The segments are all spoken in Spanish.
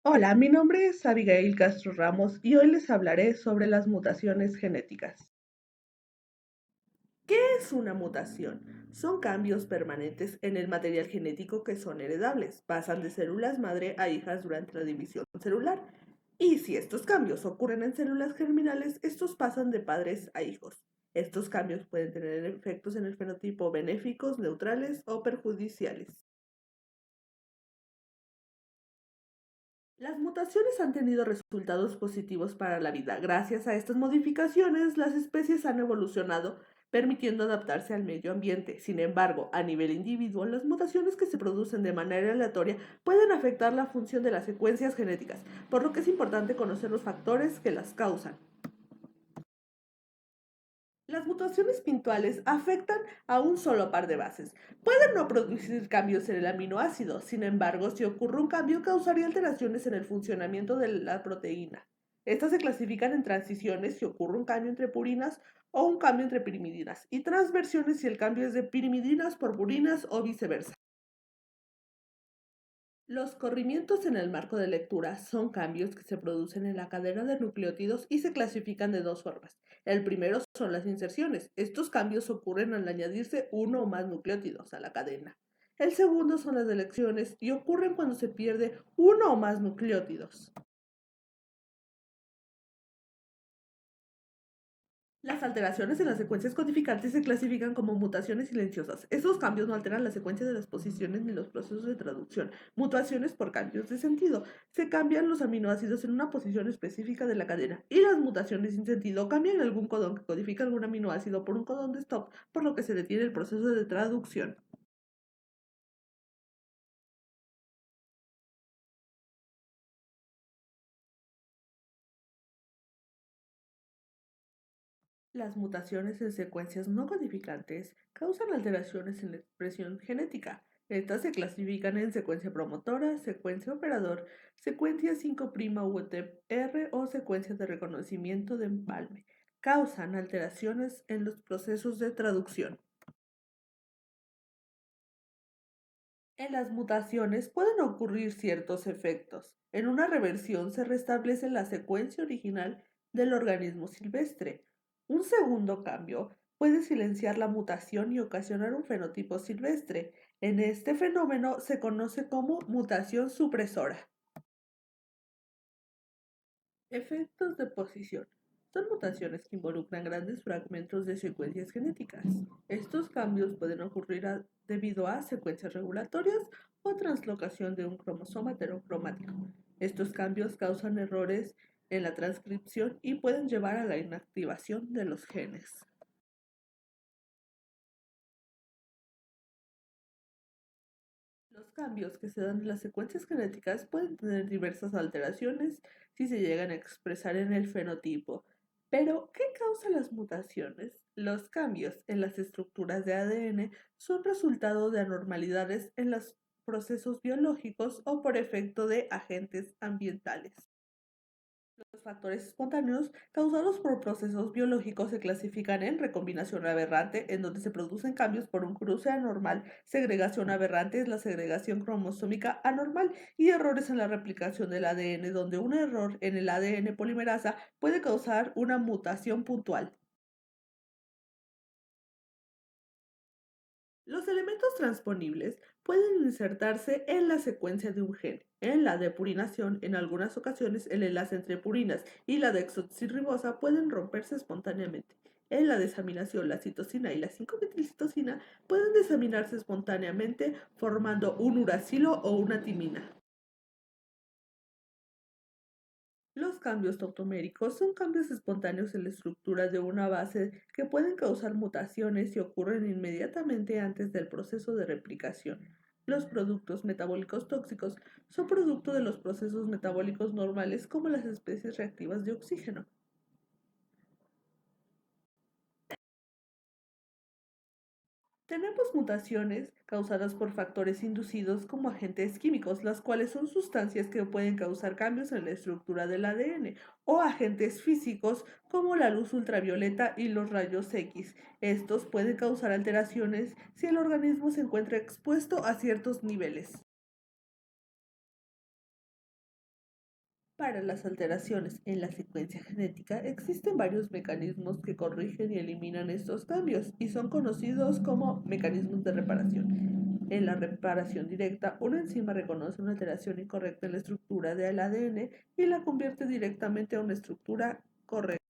Hola, mi nombre es Abigail Castro Ramos y hoy les hablaré sobre las mutaciones genéticas. ¿Qué es una mutación? Son cambios permanentes en el material genético que son heredables, pasan de células madre a hijas durante la división celular. Y si estos cambios ocurren en células germinales, estos pasan de padres a hijos. Estos cambios pueden tener efectos en el fenotipo benéficos, neutrales o perjudiciales. Las mutaciones han tenido resultados positivos para la vida. Gracias a estas modificaciones, las especies han evolucionado, permitiendo adaptarse al medio ambiente. Sin embargo, a nivel individual, las mutaciones que se producen de manera aleatoria pueden afectar la función de las secuencias genéticas, por lo que es importante conocer los factores que las causan. Las mutaciones puntuales afectan a un solo par de bases. Pueden no producir cambios en el aminoácido, sin embargo, si ocurre un cambio, causaría alteraciones en el funcionamiento de la proteína. Estas se clasifican en transiciones si ocurre un cambio entre purinas o un cambio entre pirimidinas, y transversiones si el cambio es de pirimidinas por purinas o viceversa. Los corrimientos en el marco de lectura son cambios que se producen en la cadena de nucleótidos y se clasifican de dos formas. El primero son las inserciones. Estos cambios ocurren al añadirse uno o más nucleótidos a la cadena. El segundo son las delecciones y ocurren cuando se pierde uno o más nucleótidos. Las alteraciones en las secuencias codificantes se clasifican como mutaciones silenciosas. Esos cambios no alteran la secuencia de las posiciones ni los procesos de traducción. Mutaciones por cambios de sentido. Se cambian los aminoácidos en una posición específica de la cadena. Y las mutaciones sin sentido cambian algún codón que codifica algún aminoácido por un codón de stop, por lo que se detiene el proceso de traducción. Las mutaciones en secuencias no codificantes causan alteraciones en la expresión genética. Estas se clasifican en secuencia promotora, secuencia operador, secuencia 5' UTR o secuencia de reconocimiento de empalme. Causan alteraciones en los procesos de traducción. En las mutaciones pueden ocurrir ciertos efectos. En una reversión se restablece la secuencia original del organismo silvestre. Un segundo cambio puede silenciar la mutación y ocasionar un fenotipo silvestre. En este fenómeno se conoce como mutación supresora. Efectos de posición. Son mutaciones que involucran grandes fragmentos de secuencias genéticas. Estos cambios pueden ocurrir debido a secuencias regulatorias o translocación de un cromosoma heterocromático. Estos cambios causan errores en la transcripción y pueden llevar a la inactivación de los genes. Los cambios que se dan en las secuencias genéticas pueden tener diversas alteraciones si se llegan a expresar en el fenotipo. Pero, ¿qué causa las mutaciones? Los cambios en las estructuras de ADN son resultado de anormalidades en los procesos biológicos o por efecto de agentes ambientales. Los factores espontáneos causados por procesos biológicos se clasifican en recombinación aberrante, en donde se producen cambios por un cruce anormal, segregación aberrante es la segregación cromosómica anormal y errores en la replicación del ADN, donde un error en el ADN polimerasa puede causar una mutación puntual. Los elementos transponibles pueden insertarse en la secuencia de un gen. En la depurinación, en algunas ocasiones, el enlace entre purinas y la desoxirribosa pueden romperse espontáneamente. En la desaminación, la citosina y la 5-metilcitosina pueden desaminarse espontáneamente formando un uracilo o una timina. Los cambios tautoméricos son cambios espontáneos en la estructura de una base que pueden causar mutaciones y ocurren inmediatamente antes del proceso de replicación. Los productos metabólicos tóxicos son producto de los procesos metabólicos normales como las especies reactivas de oxígeno. Tenemos mutaciones causadas por factores inducidos como agentes químicos, las cuales son sustancias que pueden causar cambios en la estructura del ADN, o agentes físicos como la luz ultravioleta y los rayos X. Estos pueden causar alteraciones si el organismo se encuentra expuesto a ciertos niveles. Para las alteraciones en la secuencia genética existen varios mecanismos que corrigen y eliminan estos cambios y son conocidos como mecanismos de reparación. En la reparación directa, una enzima reconoce una alteración incorrecta en la estructura del ADN y la convierte directamente a una estructura correcta.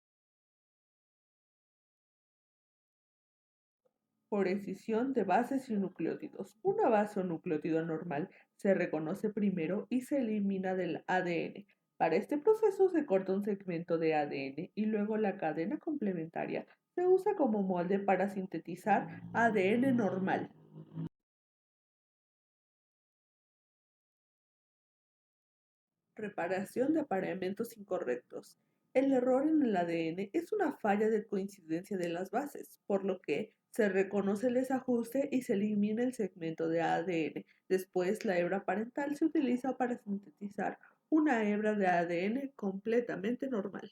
Por escisión de bases y nucleótidos. Una base o nucleótido normal se reconoce primero y se elimina del ADN. Para este proceso se corta un segmento de ADN y luego la cadena complementaria se usa como molde para sintetizar ADN normal. Reparación de apareamientos incorrectos. El error en el ADN es una falla de coincidencia de las bases, por lo que se reconoce el desajuste y se elimina el segmento de ADN. Después, la hebra parental se utiliza para sintetizar una hebra de ADN completamente normal.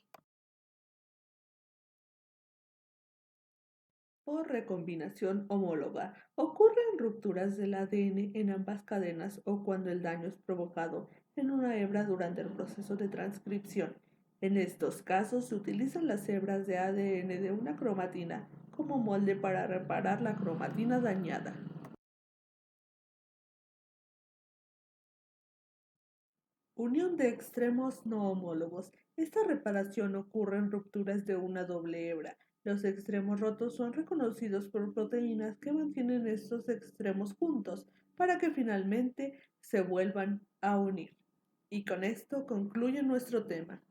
Por recombinación homóloga, ocurren rupturas del ADN en ambas cadenas o cuando el daño es provocado en una hebra durante el proceso de transcripción. En estos casos se utilizan las hebras de ADN de una cromatina como molde para reparar la cromatina dañada. Unión de extremos no homólogos. Esta reparación ocurre en rupturas de una doble hebra. Los extremos rotos son reconocidos por proteínas que mantienen estos extremos juntos para que finalmente se vuelvan a unir. Y con esto concluye nuestro tema.